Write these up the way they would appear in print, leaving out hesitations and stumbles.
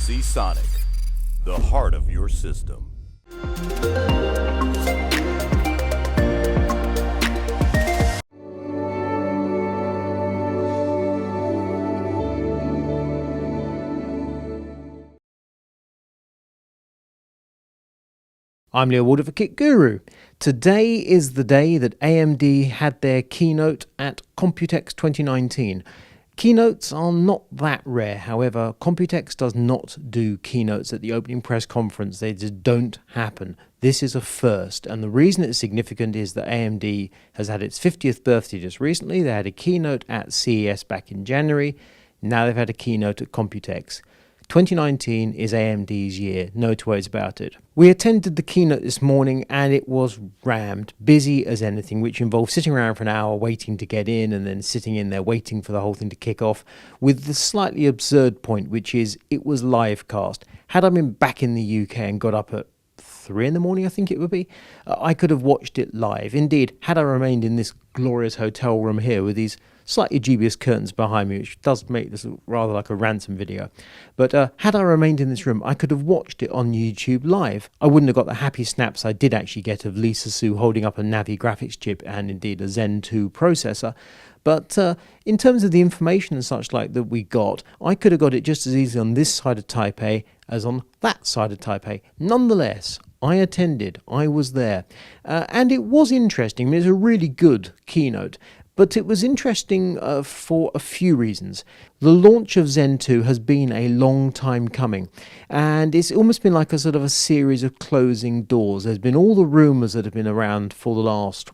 Sonic, the heart of your system. I'm Leo Walder for Kit Guru. Today is the day that AMD had their keynote at Computex 2019. Keynotes are not that rare, however, Computex does not do keynotes at the opening press conference. They just don't happen. This is a first, and the reason it's significant is that AMD has had its 50th birthday just recently. They had a keynote at CES back in January. Now they've had a keynote at Computex. 2019 is AMD's year, no two ways about it. We attended the keynote this morning and it was rammed, busy as anything, which involved sitting around for an hour waiting to get in and then sitting in there waiting for the whole thing to kick off, with the slightly absurd point, which is it was live cast. Had I been back in the UK and got up at 3 in the morning, I think it would be, I could have watched it live. Indeed, had I remained in this glorious hotel room here with these slightly dubious curtains behind me, which does make this look rather like a ransom video. But had I remained in this room, I could have watched it on YouTube live. I wouldn't have got the happy snaps I did actually get of Lisa Su holding up a Navi graphics chip and indeed a Zen 2 processor. But in terms of the information and such like that we got, I could have got it just as easily on this side of Taipei as on that side of Taipei. Nonetheless, I attended, I was there, and it was interesting. I mean, it was a really good keynote. But it was interesting for a few reasons. The launch of Zen 2 has been a long time coming, and it's almost been like a sort of a series of closing doors. There's been all the rumours that have been around for the last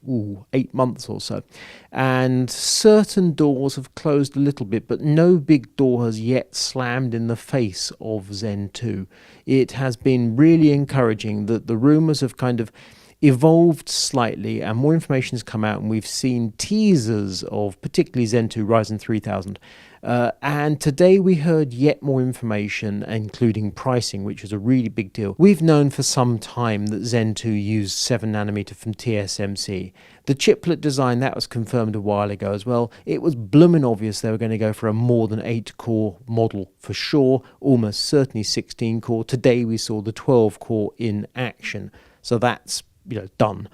8 months or so, and certain doors have closed a little bit, but no big door has yet slammed in the face of Zen 2. It has been really encouraging that the rumours have kind of evolved slightly and more information has come out, and we've seen teasers of particularly Zen 2 Ryzen 3000. And today we heard yet more information, including pricing, which is a really big deal. We've known for some time that Zen 2 used 7nm from TSMC. The chiplet design, that was confirmed a while ago as well. It was blooming obvious they were going to go for a more than 8-core model for sure, almost certainly 16-core. Today we saw the 12-core in action. So that's done.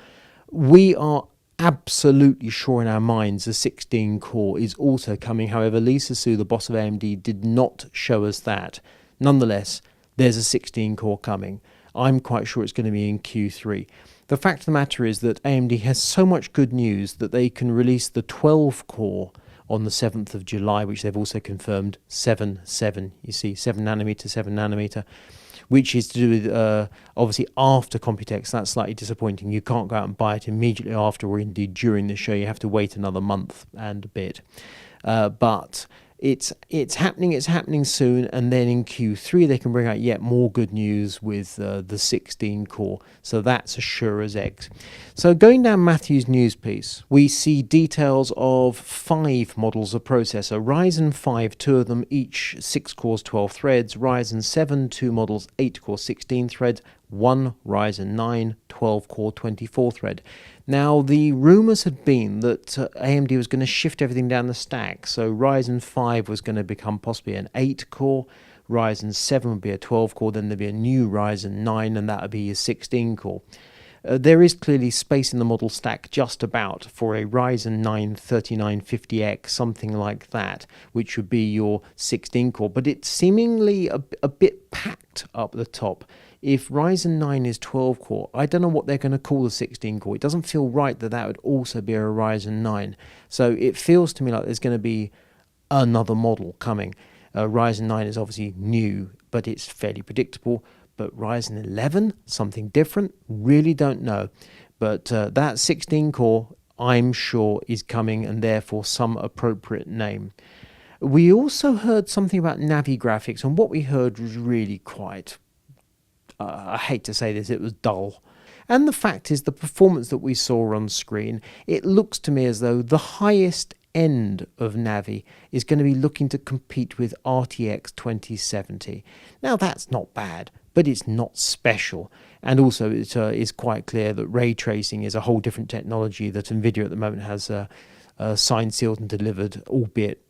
We are absolutely sure in our minds the 16-core is also coming. However, Lisa Su, the boss of AMD, did not show us that. Nonetheless, there's a 16-core coming. I'm quite sure it's going to be in Q3. The fact of the matter is that AMD has so much good news that they can release the 12-core on the 7th of July, which they've also confirmed 7/7. You see, 7nm, which is to do with, obviously, after Computex. That's slightly disappointing. You can't go out and buy it immediately after or indeed during the show. You have to wait another month and a bit. But it's happening soon, and then in Q3 they can bring out yet more good news with the 16-core. So that's as sure as eggs. So going down Matthew's news piece, we see details of 5 models of processor. Ryzen 5, 2 of them, each 6 cores, 12 threads. Ryzen 7, 2 models, 8 core, 16 threads. 1 Ryzen 9, 12 core, 24 thread. Now, the rumours had been that AMD was going to shift everything down the stack. So Ryzen 5 was going to become possibly an 8 core, Ryzen 7 would be a 12 core, then there'd be a new Ryzen 9, and that would be a 16 core. There is clearly space in the model stack just about for a Ryzen 9 3950X, something like that, which would be your 16 core, but it's seemingly a bit packed up the top. If Ryzen 9 is 12 core, I don't know what they're going to call the 16 core. It doesn't feel right that that would also be a Ryzen 9. So it feels to me like there's going to be another model coming. Ryzen 9 is obviously new, but it's fairly predictable. But Ryzen 11, something different, really don't know. But that 16 core, I'm sure, is coming, and therefore some appropriate name. We also heard something about Navi graphics, and what we heard was really quite, I hate to say this, it was dull. And the fact is, the performance that we saw on screen, it looks to me as though the highest end of Navi is going to be looking to compete with RTX 2070. Now, that's not bad, but it's not special. And also, it is quite clear that ray tracing is a whole different technology that NVIDIA at the moment has signed, sealed and delivered, albeit,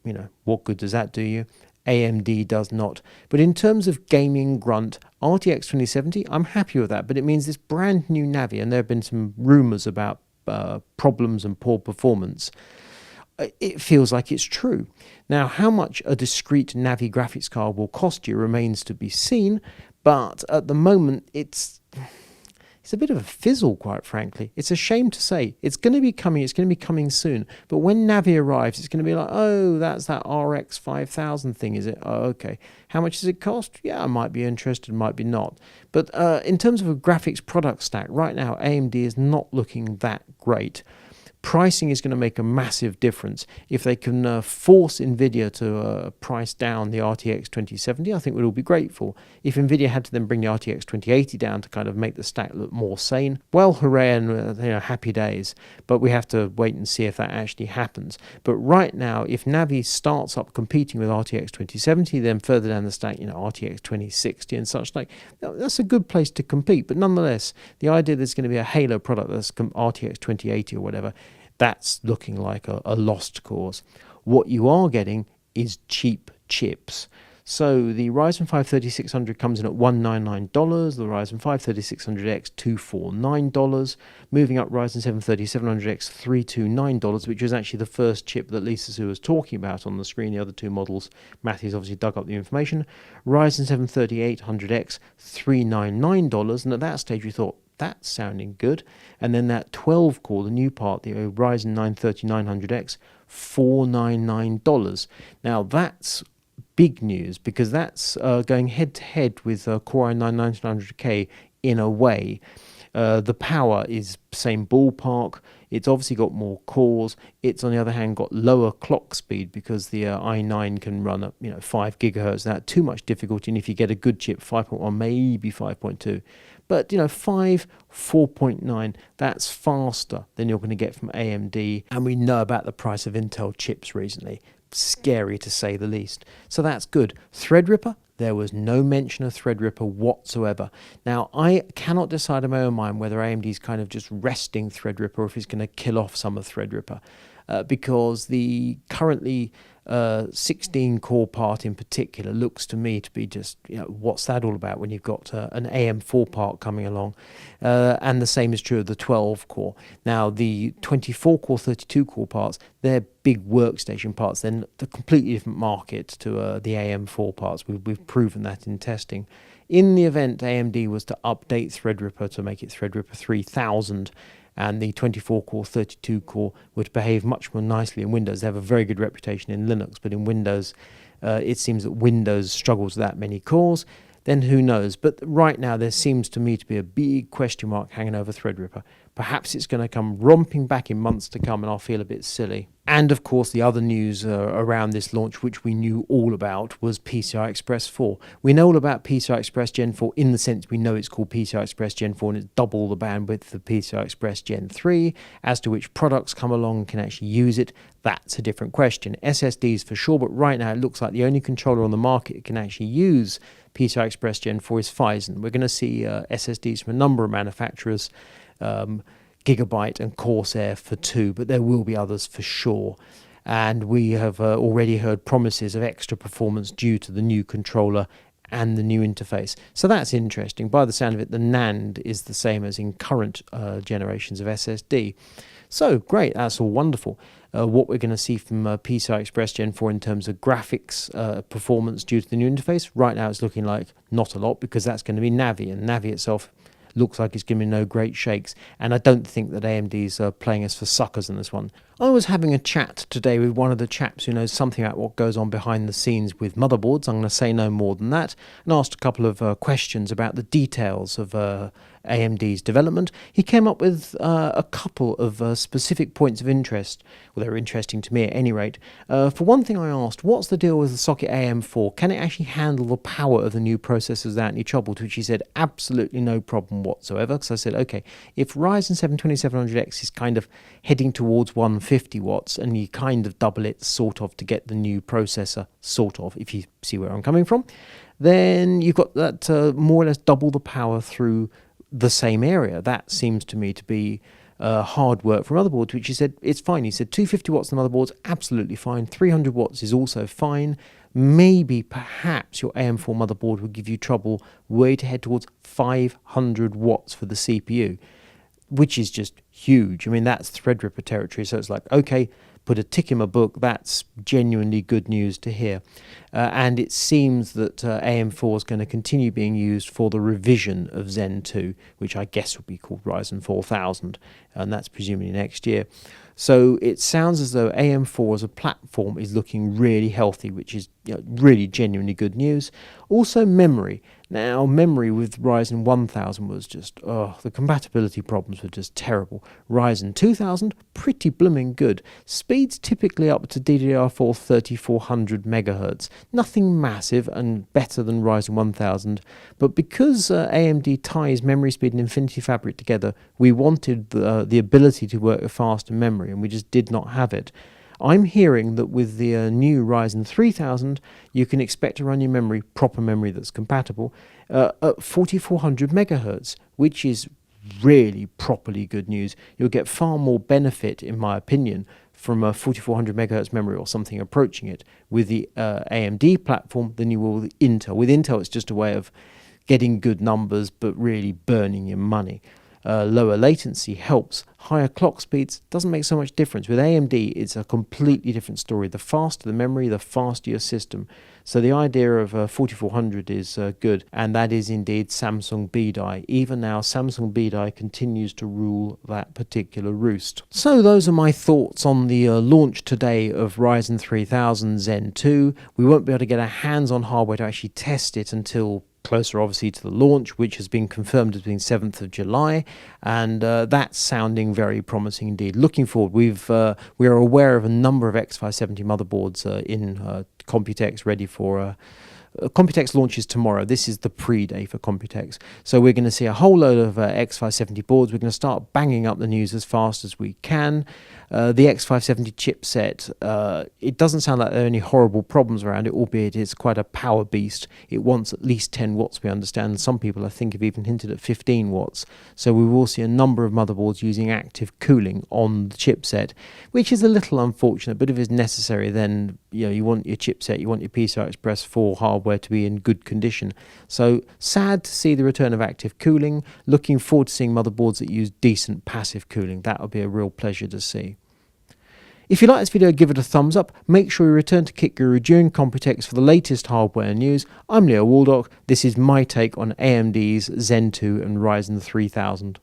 what good does that do you? AMD does not. But in terms of gaming grunt, RTX 2070, I'm happy with that, but it means this brand new Navi, and there have been some rumors about problems and poor performance. It feels like it's true. Now, how much a discrete Navi graphics card will cost you remains to be seen, but at the moment it's a bit of a fizzle, quite frankly. It's a shame to say. It's going to be coming soon. But when Navi arrives, it's going to be like, oh, that's that RX 5000 thing, is it? Oh, okay. How much does it cost? Yeah, I might be interested, might be not. But in terms of a graphics product stack, right now, AMD is not looking that great. Pricing is going to make a massive difference. If they can force NVIDIA to price down the RTX 2070, I think we'd all be grateful. If NVIDIA had to then bring the RTX 2080 down to kind of make the stack look more sane, well, hooray and happy days. But we have to wait and see if that actually happens. But right now, if Navi starts up competing with RTX 2070, then further down the stack, RTX 2060 and such like, that's a good place to compete. But nonetheless, the idea there's going to be a Halo product that's RTX 2080 or whatever, that's looking like a lost cause. What you are getting is cheap chips. So the Ryzen 5 3600 comes in at $199, the Ryzen 5 3600X $249, moving up Ryzen 7 3700X $329, which is actually the first chip that Lisa Su was talking about on the screen. The other two models, Matthew's obviously dug up the information. Ryzen 7 3800X $399, and at that stage we thought, that's sounding good. And then that 12 core, the new part, the Ryzen 9 3900X, $499. Now that's big news, because that's going head to head with Core i9 9900K in a way. The power is same ballpark. It's obviously got more cores. It's on the other hand got lower clock speed, because the i9 can run at 5 gigahertz. That too much difficulty, and if you get a good chip, 5.1, maybe 5.2. But 4.9, that's faster than you're going to get from AMD. And we know about the price of Intel chips recently. Scary to say the least. So that's good. Threadripper, there was no mention of Threadripper whatsoever. Now, I cannot decide in my own mind whether AMD's kind of just resting Threadripper or if it's going to kill off some of Threadripper. Because the currently 16 core part in particular looks to me to be just, what's that all about when you've got an AM4 part coming along? And the same is true of the 12 core. Now, the 24 core, 32 core parts, they're big workstation parts. They're a completely different market to the AM4 parts. We've proven that in testing. In the event AMD was to update Threadripper to make it Threadripper 3000, and the 24-core, 32-core would behave much more nicely in Windows. They have a very good reputation in Linux, but in Windows, it seems that Windows struggles with that many cores. Then who knows? But right now, there seems to me to be a big question mark hanging over Threadripper. Perhaps it's going to come romping back in months to come, and I'll feel a bit silly. And of course, the other news around this launch, which we knew all about, was PCI Express 4. We know all about PCI Express Gen 4 in the sense we know it's called PCI Express Gen 4 and it's double the bandwidth of PCI Express Gen 3. As to which products come along and can actually use it, that's a different question. SSDs for sure, but right now it looks like the only controller on the market that can actually use PCI Express Gen 4 is Ryzen. We're going to see SSDs from a number of manufacturers, Gigabyte and Corsair for 2, but there will be others for sure. And we have already heard promises of extra performance due to the new controller and the new interface. So that's interesting. By the sound of it, the NAND is the same as in current generations of SSD. So great, that's all wonderful. What we're going to see from PCI Express Gen 4 in terms of graphics performance due to the new interface, right now it's looking like not a lot, because that's going to be Navi, and Navi itself looks like it's giving me no great shakes, and I don't think that AMD's playing us for suckers in this one. I was having a chat today with one of the chaps who knows something about what goes on behind the scenes with motherboards. I'm going to say no more than that, and asked a couple of questions about the details of AMD's development. He came up with a couple of specific points of interest. Well, they were interesting to me at any rate. For one thing, I asked, what's the deal with the socket AM4? Can it actually handle the power of the new processors without any trouble? To which he said, absolutely no problem whatsoever. Because I said, okay, if Ryzen 7 2700X is kind of heading towards 150 watts, and you kind of double it sort of to get the new processor, sort of, if you see where I'm coming from, then you've got that more or less double the power through the same area. That seems to me to be hard work for motherboards, which he said it's fine. He said 250 watts on the motherboard's absolutely fine. 300 watts is also fine. maybe perhaps your AM4 motherboard will give you trouble were you to head towards 500 watts for the CPU, which is just huge. I mean, that's Threadripper territory. So it's like, okay, put a tick in my book. That's genuinely good news to hear. And it seems that AM4 is going to continue being used for the revision of Zen 2, which I guess will be called Ryzen 4000, and that's presumably next year. So it sounds as though AM4 as a platform is looking really healthy, which is really genuinely good news. Also memory. Now, memory with Ryzen 1000 was just, the compatibility problems were just terrible. Ryzen 2000, pretty blooming good. Speeds typically up to DDR4 3400 megahertz. Nothing massive and better than Ryzen 1000, but because AMD ties memory speed and Infinity Fabric together, we wanted the ability to work with faster memory, and we just did not have it. I'm hearing that with the new Ryzen 3000, you can expect to run your memory, proper memory that's compatible, at 4400 megahertz, which is really properly good news. You'll get far more benefit, in my opinion, from a 4400 megahertz memory or something approaching it with the AMD platform than you will with Intel. With Intel, it's just a way of getting good numbers, but really burning your money. Lower latency helps. Higher clock speeds doesn't make so much difference. With AMD, it's a completely different story. The faster the memory, the faster your system. So the idea of 4400 is good, and that is indeed Samsung BDI. Even now, Samsung BDI continues to rule that particular roost. So those are my thoughts on the launch today of Ryzen 3000 Zen 2. We won't be able to get our hands on hardware to actually test it until closer obviously to the launch, which has been confirmed as being 7th of July, and that's sounding very promising indeed. Looking forward, we are aware of a number of X570 motherboards in Computex ready for Computex launches tomorrow. This is the pre-day for Computex. So we're going to see a whole load of X570 boards. We're going to start banging up the news as fast as we can. The X570 chipset, it doesn't sound like there are any horrible problems around it, albeit it's quite a power beast. It wants at least 10 watts, we understand. Some people, I think, have even hinted at 15 watts. So we will see a number of motherboards using active cooling on the chipset, which is a little unfortunate, but if it's necessary, then you want your chipset, you want your PCI Express 4 hardware to be in good condition. So sad to see the return of active cooling. Looking forward to seeing motherboards that use decent passive cooling. That would be a real pleasure to see. If you like this video, give it a thumbs up. Make sure you return to Kit Guru during Computex for the latest hardware news. I'm Leo Waldock. This is my take on AMD's Zen 2 and Ryzen 3000.